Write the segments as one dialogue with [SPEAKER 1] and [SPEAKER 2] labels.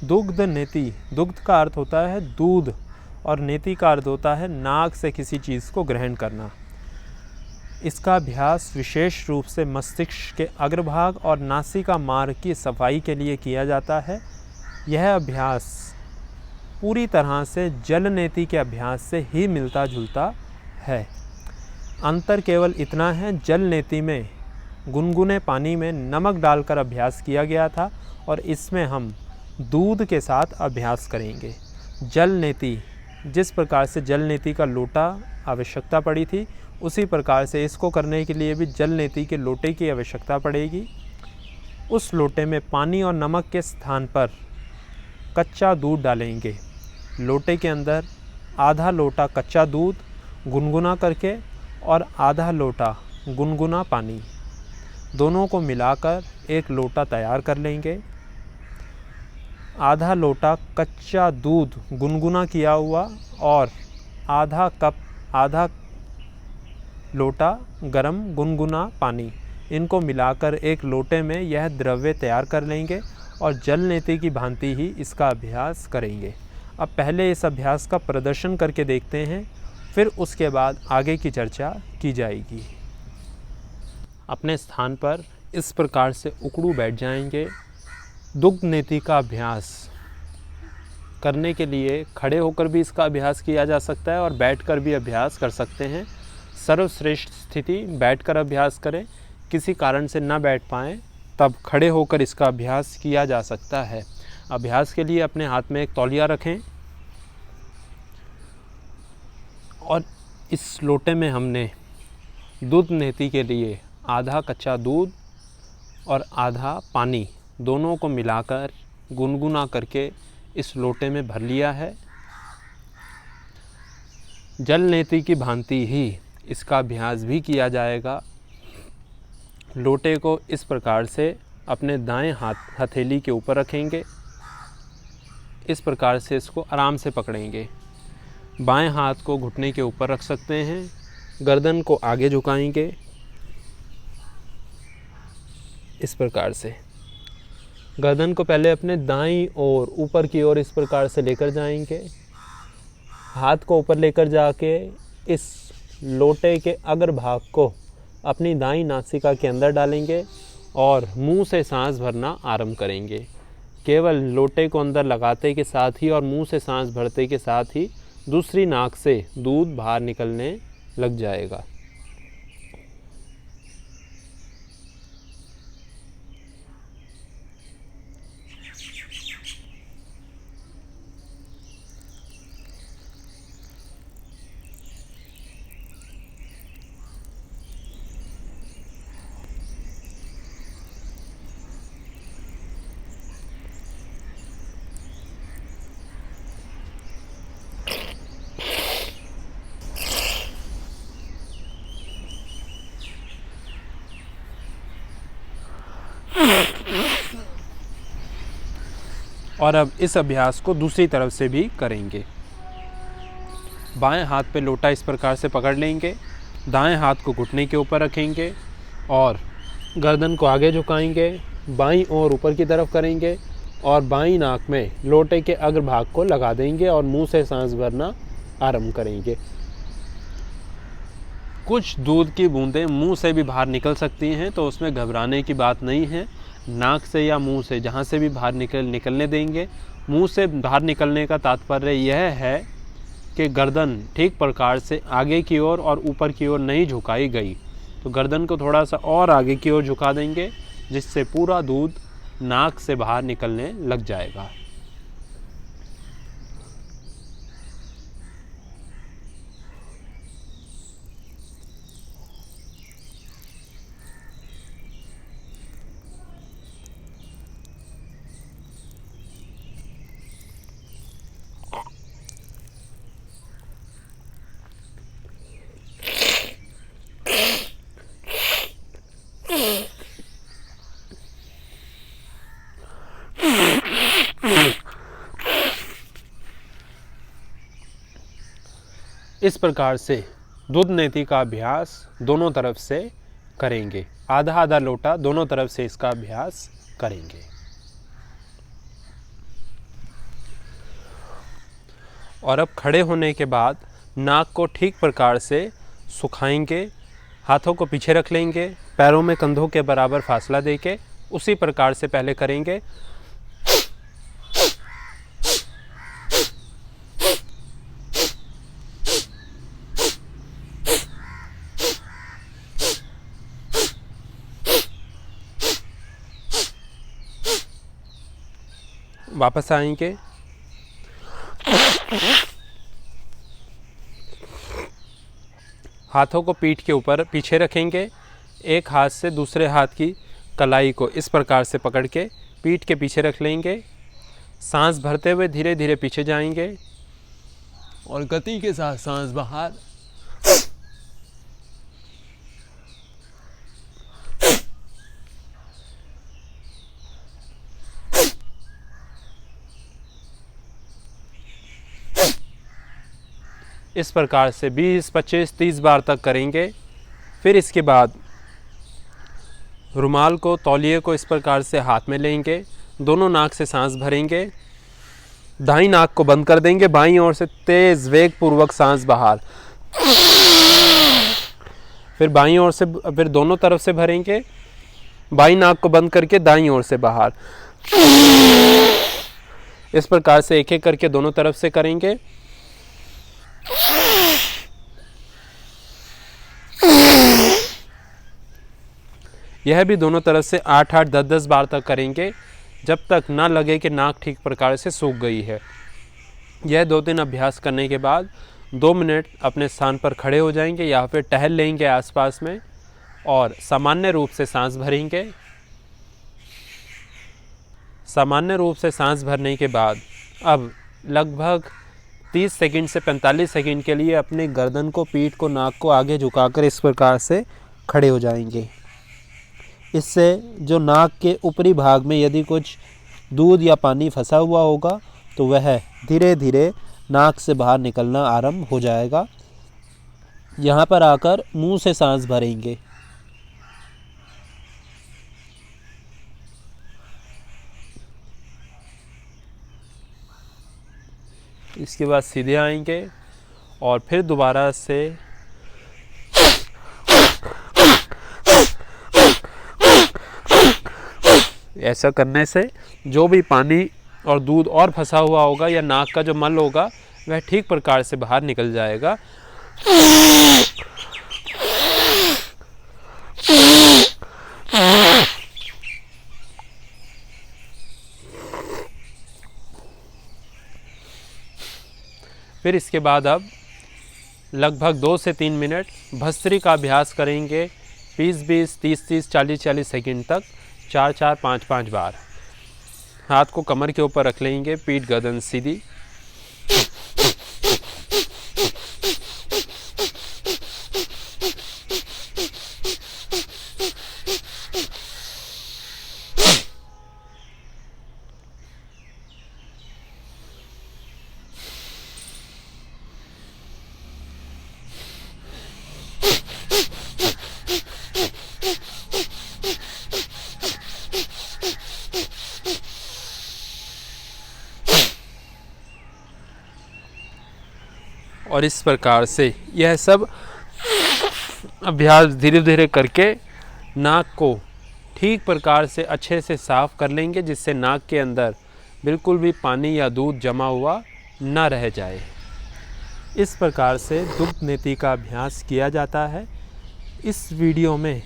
[SPEAKER 1] दुग्ध नेति, दुग्ध का अर्थ होता है दूध और नेति का अर्थ होता है नाक से किसी चीज़ को ग्रहण करना। इसका अभ्यास विशेष रूप से मस्तिष्क के अग्रभाग और नासिका मार्ग की सफाई के लिए किया जाता है। यह अभ्यास पूरी तरह से जल नेति के अभ्यास से ही मिलता जुलता है। अंतर केवल इतना है, जल नेति में गुनगुने पानी में नमक डालकर अभ्यास किया गया था और इसमें हम दूध के साथ अभ्यास करेंगे। जल नेति, जिस प्रकार से जल नेति का लोटा आवश्यकता पड़ी थी, उसी प्रकार से इसको करने के लिए भी जल नेति के लोटे की आवश्यकता पड़ेगी। उस लोटे में पानी और नमक के स्थान पर कच्चा दूध डालेंगे। लोटे के अंदर आधा लोटा कच्चा दूध गुनगुना करके और आधा लोटा गुनगुना पानी, दोनों को मिलाकर एक लोटा तैयार कर लेंगे। आधा लोटा कच्चा दूध गुनगुना किया हुआ और आधा लोटा गरम गुनगुना पानी, इनको मिलाकर एक लोटे में यह द्रव्य तैयार कर लेंगे और जल नेति की भांति ही इसका अभ्यास करेंगे। अब पहले इस अभ्यास का प्रदर्शन करके देखते हैं, फिर उसके बाद आगे की चर्चा की जाएगी। अपने स्थान पर इस प्रकार से उकड़ू बैठ जाएंगे। दुग्ध नेति का अभ्यास करने के लिए खड़े होकर भी इसका अभ्यास किया जा सकता है और बैठकर भी अभ्यास कर सकते हैं। सर्वश्रेष्ठ स्थिति बैठकर अभ्यास करें। किसी कारण से ना बैठ पाएँ तब खड़े होकर इसका अभ्यास किया जा सकता है। अभ्यास के लिए अपने हाथ में एक तौलिया रखें और इस लोटे में हमने दूध नेति के लिए आधा कच्चा दूध और आधा पानी, दोनों को मिलाकर गुनगुना करके इस लोटे में भर लिया है। जल नेति की भांति ही इसका अभ्यास भी किया जाएगा। लोटे को इस प्रकार से अपने दाएं हाथ हथेली के ऊपर रखेंगे। इस प्रकार से इसको आराम से पकड़ेंगे। बाएं हाथ को घुटने के ऊपर रख सकते हैं। गर्दन को आगे झुकाएंगे इस प्रकार से। गर्दन को पहले अपने दाईं ओर ऊपर की ओर इस प्रकार से लेकर जाएंगे। हाथ को ऊपर लेकर जाके इस लोटे के अग्रभाग को अपनी दाईं नासिका के अंदर डालेंगे और मुंह से सांस भरना आरंभ करेंगे। केवल लोटे को अंदर लगाते के साथ ही और मुंह से सांस भरते के साथ ही दूसरी नाक से दूध बाहर निकलने लग जाएगा। और अब इस अभ्यास को दूसरी तरफ से भी करेंगे। बाएं हाथ पे लोटा इस प्रकार से पकड़ लेंगे। दाएं हाथ को घुटने के ऊपर रखेंगे और गर्दन को आगे झुकाएंगे। बाईं ओर ऊपर की तरफ करेंगे और बाईं नाक में लोटे के अग्रभाग को लगा देंगे और मुंह से सांस भरना आरंभ करेंगे। कुछ दूध की बूंदें मुंह से भी बाहर निकल सकती हैं, तो उसमें घबराने की बात नहीं है। नाक से या मुंह से जहाँ से भी बाहर निकलने देंगे। मुंह से बाहर निकलने का तात्पर्य यह है कि गर्दन ठीक प्रकार से आगे की ओर और ऊपर की ओर नहीं झुकाई गई, तो गर्दन को थोड़ा सा और आगे की ओर झुका देंगे, जिससे पूरा दूध नाक से बाहर निकलने लग जाएगा। इस प्रकार से दूध नेति का अभ्यास दोनों तरफ से करेंगे। आधा आधा लोटा दोनों तरफ से इसका अभ्यास करेंगे। और अब खड़े होने के बाद नाक को ठीक प्रकार से सुखाएंगे, हाथों को पीछे रख लेंगे, पैरों में कंधों के बराबर फासला देके उसी प्रकार से पहले करेंगे। वापस आएंगे, हाथों को पीठ के ऊपर पीछे रखेंगे, एक हाथ से दूसरे हाथ की कलाई को इस प्रकार से पकड़ के पीठ के पीछे रख लेंगे। सांस भरते हुए धीरे धीरे पीछे जाएंगे
[SPEAKER 2] और गति के साथ सांस बाहर।
[SPEAKER 1] इस प्रकार से 20, 25, 30 बार तक करेंगे। फिर इसके बाद रुमाल को, तौलिए को इस प्रकार से हाथ में लेंगे, दोनों नाक से सांस भरेंगे, दाईं नाक को बंद कर देंगे, बाईं ओर से तेज वेग पूर्वक सांस बाहर। फिर बाईं ओर से, फिर दोनों तरफ से भरेंगे, बाईं नाक को बंद करके दाईं ओर से बाहर। इस प्रकार से एक एक करके दोनों तरफ से करेंगे। यह भी दोनों तरफ से 8-8, 10-10 बार तक करेंगे, जब तक ना लगे कि नाक ठीक प्रकार से सूख गई है। यह 2 दिन अभ्यास करने के बाद 2 मिनट अपने स्थान पर खड़े हो जाएंगे या फिर टहल लेंगे आसपास में और सामान्य रूप से सांस भरेंगे। सामान्य रूप से सांस भरने के बाद अब लगभग 30 सेकंड से 45 सेकंड के लिए अपने गर्दन को, पीठ को, नाक को आगे झुकाकर इस प्रकार से खड़े हो जाएंगे। इससे जो नाक के ऊपरी भाग में यदि कुछ दूध या पानी फंसा हुआ होगा तो वह धीरे धीरे नाक से बाहर निकलना आरंभ हो जाएगा। यहाँ पर आकर मुंह से सांस भरेंगे। इसके बाद सीधे आएंगे और फिर दोबारा से ऐसा करने से जो भी पानी और दूध और फंसा हुआ होगा या नाक का जो मल होगा वह ठीक प्रकार से बाहर निकल जाएगा। फिर इसके बाद अब लगभग 2 से 3 मिनट भस्त्रिका का अभ्यास करेंगे 20-20, 30-30, 40-40 सेकंड तक, 4-4, 5-5 बार। हाथ को कमर के ऊपर रख लेंगे, पीठ गर्दन सीधी। और इस प्रकार से यह सब अभ्यास धीरे धीरे करके नाक को ठीक प्रकार से अच्छे से साफ कर लेंगे, जिससे नाक के अंदर बिल्कुल भी पानी या दूध जमा हुआ न रह जाए। इस प्रकार से दुग्ध नीति का अभ्यास किया जाता है। इस वीडियो में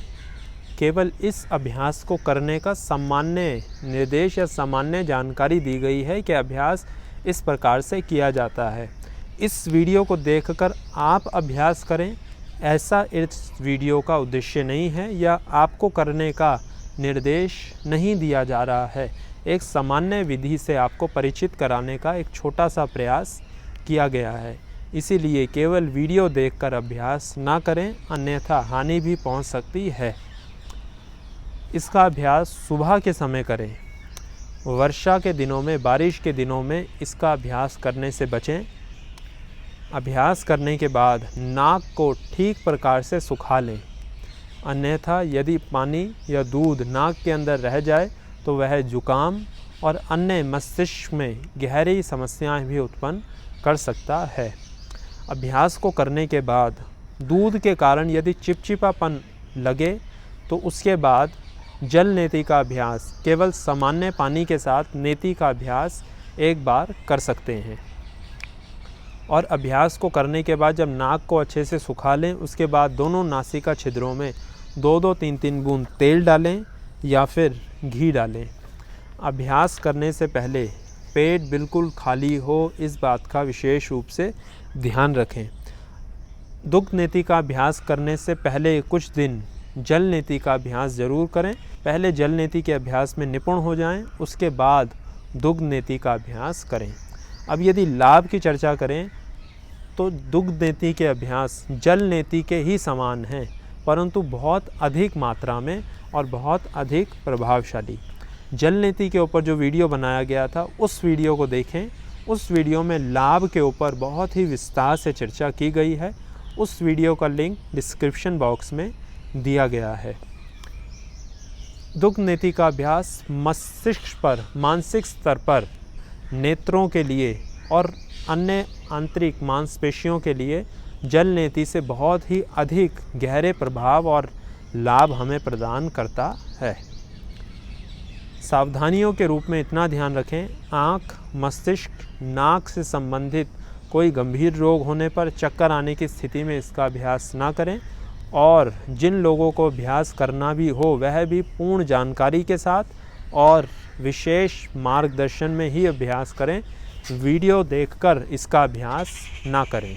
[SPEAKER 1] केवल इस अभ्यास को करने का सामान्य निर्देश या सामान्य जानकारी दी गई है कि अभ्यास इस प्रकार से किया जाता है। इस वीडियो को देखकर आप अभ्यास करें, ऐसा इस वीडियो का उद्देश्य नहीं है या आपको करने का निर्देश नहीं दिया जा रहा है। एक सामान्य विधि से आपको परिचित कराने का एक छोटा सा प्रयास किया गया है। इसीलिए केवल वीडियो देखकर अभ्यास ना करें, अन्यथा हानि भी पहुंच सकती है। इसका अभ्यास सुबह के समय करें। वर्षा के दिनों में, बारिश के दिनों में इसका अभ्यास करने से बचें। अभ्यास करने के बाद नाक को ठीक प्रकार से सुखा लें, अन्यथा यदि पानी या दूध नाक के अंदर रह जाए तो वह जुकाम और अन्य मस्तिष्क में गहरी समस्याएं भी उत्पन्न कर सकता है। अभ्यास को करने के बाद दूध के कारण यदि चिपचिपापन लगे तो उसके बाद जल नेति का अभ्यास, केवल सामान्य पानी के साथ नेति का अभ्यास एक बार कर सकते हैं। और अभ्यास को करने के बाद जब नाक को अच्छे से सुखा लें, उसके बाद दोनों नासिका छिद्रों में 2-2, 3-3 बूंद तेल डालें या फिर घी डालें। अभ्यास करने से पहले पेट बिल्कुल खाली हो, इस बात का विशेष रूप से ध्यान रखें। दुग्ध नेति का अभ्यास करने से पहले कुछ दिन जल नेति का अभ्यास ज़रूर करें। पहले जल नेति के अभ्यास में निपुण हो जाएं, उसके बाद दुग्ध नेति का अभ्यास करें। अब यदि लाभ की चर्चा करें तो दुग्ध नेति के अभ्यास जल नेति के ही समान हैं, परंतु बहुत अधिक मात्रा में और बहुत अधिक प्रभावशाली। जल नेति के ऊपर जो वीडियो बनाया गया था उस वीडियो को देखें। उस वीडियो में लाभ के ऊपर बहुत ही विस्तार से चर्चा की गई है। उस वीडियो का लिंक डिस्क्रिप्शन बॉक्स में दिया गया है। दुग्ध नेति का अभ्यास मस्तिष्क पर मानसिक स्तर पर नेत्रों के लिए और अन्य आंतरिक मांसपेशियों के लिए जल नेति से बहुत ही अधिक गहरे प्रभाव और लाभ हमें प्रदान करता है। सावधानियों के रूप में इतना ध्यान रखें, आँख, मस्तिष्क, नाक से संबंधित कोई गंभीर रोग होने पर चक्कर आने की स्थिति में इसका अभ्यास ना करें, और जिन लोगों को अभ्यास करना भी हो वह भी पूर्ण जानकारी के साथ और विशेष मार्गदर्शन में ही अभ्यास करें। वीडियो देखकर इसका अभ्यास ना करें।